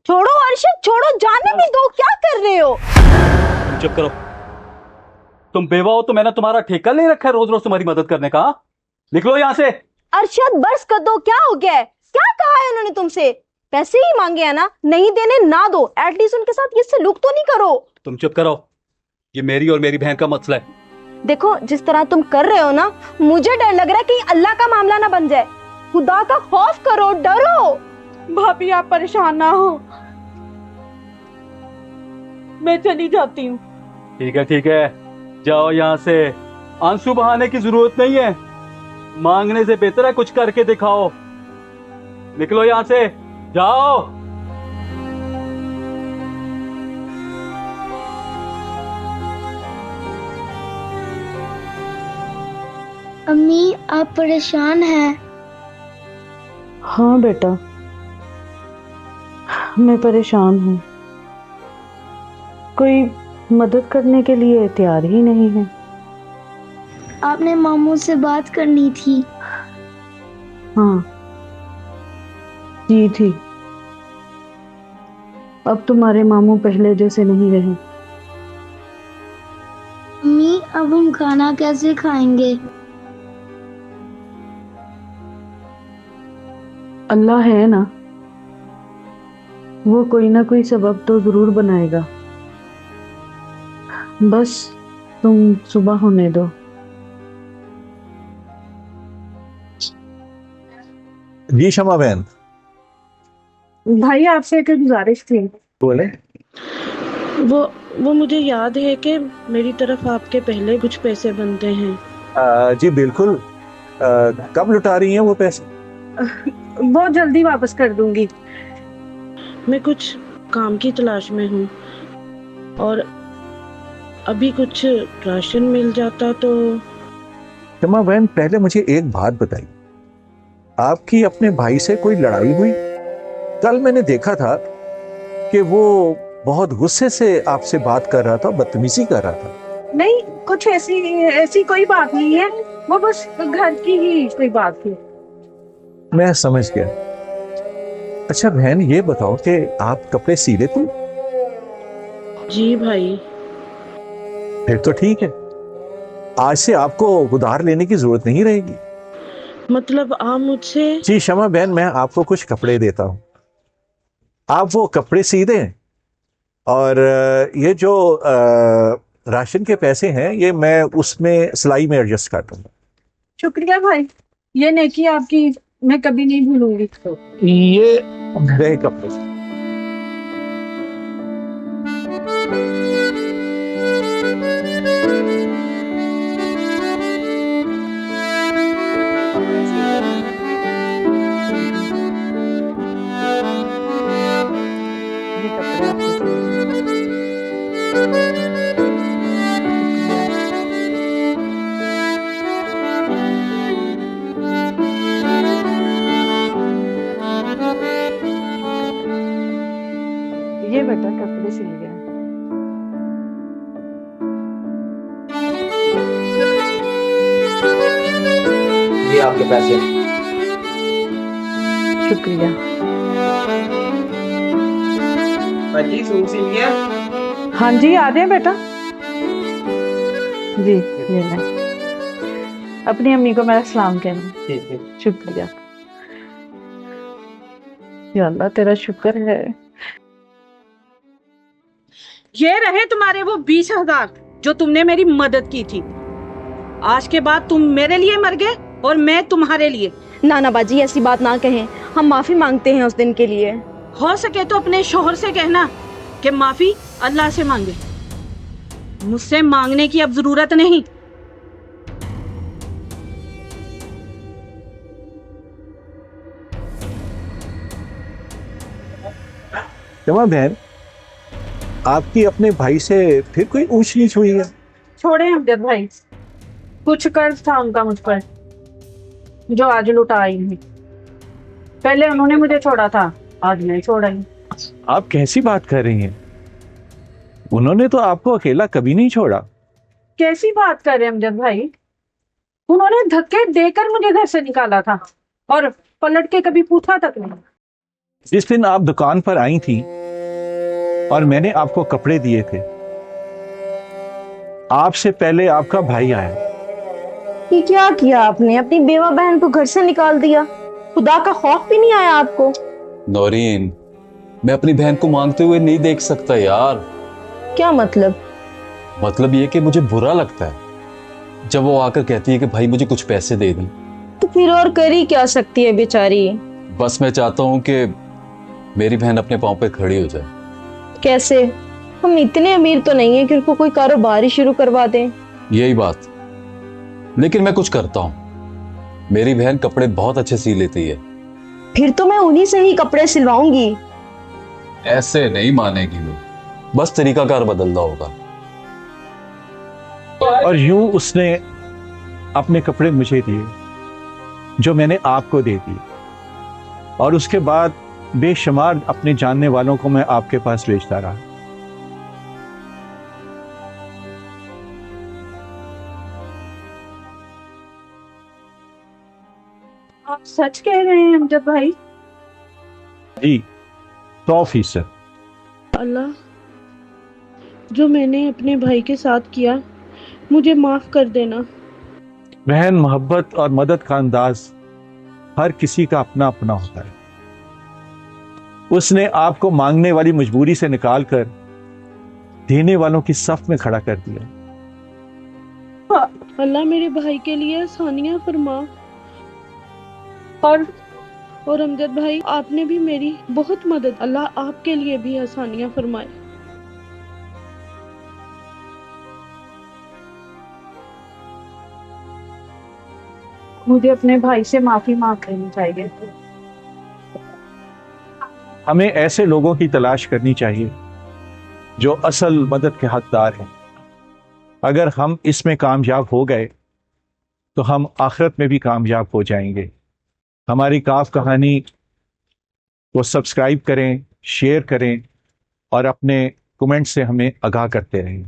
छोड़ो अर्शद, छोड़ो, जाने भी दो। क्या कर रहे हो? तुम चुप करो। तुम बेवा हो तो मैंने तुम्हारा ठेका ले रखा है रोज रोज तुम्हारी मदद करने का। निकलो यहाँ से। अरशद बस कर दो, क्या हो गया है? क्या कहा है उन्होंने तुमसे? पैसे ही मांगे हैं ना, नहीं देने ना दो, एटलीस्ट उनके साथ ये सलूक तो नहीं करो। तुम चुप करो, ये मेरी और मेरी बहन का मसला है। देखो जिस तरह तुम कर रहे हो ना, मुझे डर लग रहा है कि अल्लाह का मामला ना बन जाए। खुदा का खौफ करो, डरो। भाभी आप परेशान ना हो, मैं चली जाती हूँ। ठीक है, जाओ यहाँ से। आंसू बहाने की जरूरत नहीं है, मांगने से बेहतर है कुछ करके दिखाओ। निकलो यहाँ से, जाओ। अम्मी आप परेशान हैं? हाँ बेटा, मैं परेशान हूँ। कोई मदद करने के लिए तैयार ही नहीं है। आपने मामू से बात करनी थी। हाँ जी थी, अब तुम्हारे मामू पहले जैसे नहीं रहे। अम्मी अब हम खाना कैसे खाएंगे? अल्लाह है ना, वो कोई ना कोई सबब तो जरूर बनाएगा। बस तुम सुबह होने दो। जी शमा बहन। भाई आपसे एक गुजारिश थी। बोले। वो मुझे याद है कि मेरी तरफ आपके पहले कुछ पैसे बनते हैं। जी बिल्कुल। कब लौटा रही हैं वो पैसे? बहुत जल्दी वापस कर दूंगी। मैं कुछ काम की तलाश में हूँ और अभी कुछ राशन मिल जाता तो। शमा बहन पहले मुझे एक बात बताइए, आपकी अपने भाई से कोई लड़ाई हुई? कल मैंने देखा था कि वो बहुत गुस्से से आपसे बात कर रहा था, बदतमीजी कर रहा था। नहीं, कुछ ऐसी कोई बात नहीं है, वो बस घर की ही कोई बात थी। मैं समझ गया। अच्छा बहन ये बताओ कि आप कपड़े सी लेती? जी भाई। फिर तो ठीक है, आज से आपको उधार लेने की जरूरत नहीं रहेगी। मतलब आप मुझसे। जी शमा बहन, मैं आपको कुछ कपड़े देता हूँ, आप वो कपड़े सी दें और ये जो राशन के पैसे हैं ये मैं उसमें सिलाई में एडजस्ट कर दूंगा। शुक्रिया भाई, ये नेकी आपकी मैं कभी नहीं भूलूंगी। ये नए कपड़े। ये कपड़े आपके सिए। ये बेटा कपड़े सिल गए। ये आपके पैसे। शुक्रिया। जी सूट सिल गया। हाँ जी आ रहे हैं बेटा। जी ये ले, अपनी अम्मी को मेरा सलाम कहना। ठीक है। शुक्रिया। या अल्लाह तेरा शुक्र है। ये रहे तुम्हारे वो 20,000 जो तुमने मेरी मदद की थी। आज के बाद तुम मेरे लिए मर गए और मैं तुम्हारे लिए। नाना बाजी ऐसी बात ना कहें, हम माफी मांगते हैं उस दिन के लिए। हो सके तो अपने शोहर से कहना कि माफी अल्लाह से मांगे, मुझसे मांगने की अब जरूरत नहीं। शमा बहन आपकी अपने भाई से फिर कोई ऊंच नीच हुई है? छोड़े अमजद भाई, कुछ कर्ज था उनका मुझ पर जो आज लुटा आई हूँ। पहले उन्होंने मुझे छोड़ा था, आज मैं छोड़ा ही। आप कैसी बात कर रही हैं? उन्होंने तो आपको अकेला कभी नहीं छोड़ा। कैसी बात कर रहे हैं अमजद भाई? उन्होंने धक्के देकर मुझे घर से निकाला था और पलट के कभी पूछा तक नहीं। जिस दिन आप दुकान पर आई थी और मैंने आपको कपड़े दिए थे। आपसे पहले आपका भाई आया। ये क्या किया आपने? अपनी बेवा बहन को घर से निकाल दिया। खुदा का खौफ भी नहीं आया आपको? नौरीन, मैं अपनी बहन को मांगते हुए नहीं देख सकता यार। क्या मतलब? मतलब ये कि मुझे बुरा लगता है जब वो आकर कहती है कि भाई मुझे कुछ पैसे दे दें। तो फिर और कर ही क्या सकती है बेचारी? बस मैं चाहता हूँ कि मेरी बहन अपने पाँव पे खड़ी हो जाए। कैसे? हम इतने अमीर तो नहीं है कि उनको कोई कारोबार ही शुरू करवा दें। यही बात, लेकिन मैं कुछ करता हूँ। मेरी बहन कपड़े बहुत अच्छे सी लेती है। फिर तो मैं उन्हीं से ही कपड़े सिलवाऊंगी। ऐसे नहीं मानेगी वो, बस तरीकाकार बदलना होगा। और यूं उसने अपने कपड़े मुझे दिए जो मैंने आपको दे दिए, और उसके बाद बेशुमार अपने जानने वालों को मैं आपके पास भेजता रहा। आप सच कह रहे हैं अमजद भाई? जी, 100%। अल्लाह, जो मैंने अपने भाई के साथ किया मुझे माफ कर देना। बहन, मोहब्बत और मदद का अंदाज हर किसी का अपना अपना होता है। उसने आपको मांगने वाली मजबूरी से निकालकर देने वालों की सफ में खड़ा कर दिया। अल्लाह मेरे भाई के लिए आसानियां फरमा। और अमजद भाई, आपने भी मेरी बहुत मदद, अल्लाह आपके लिए भी आसानियां फरमाए। मुझे अपने भाई से माफी मांग लेनी चाहिए। हमें ऐसे लोगों की तलाश करनी चाहिए जो असल मदद के हकदार हैं। अगर हम इसमें कामयाब हो गए तो हम आखिरत में भी कामयाब हो जाएंगे। हमारी काफ कहानी को सब्सक्राइब करें, शेयर करें और अपने कमेंट से हमें आगाह करते रहें।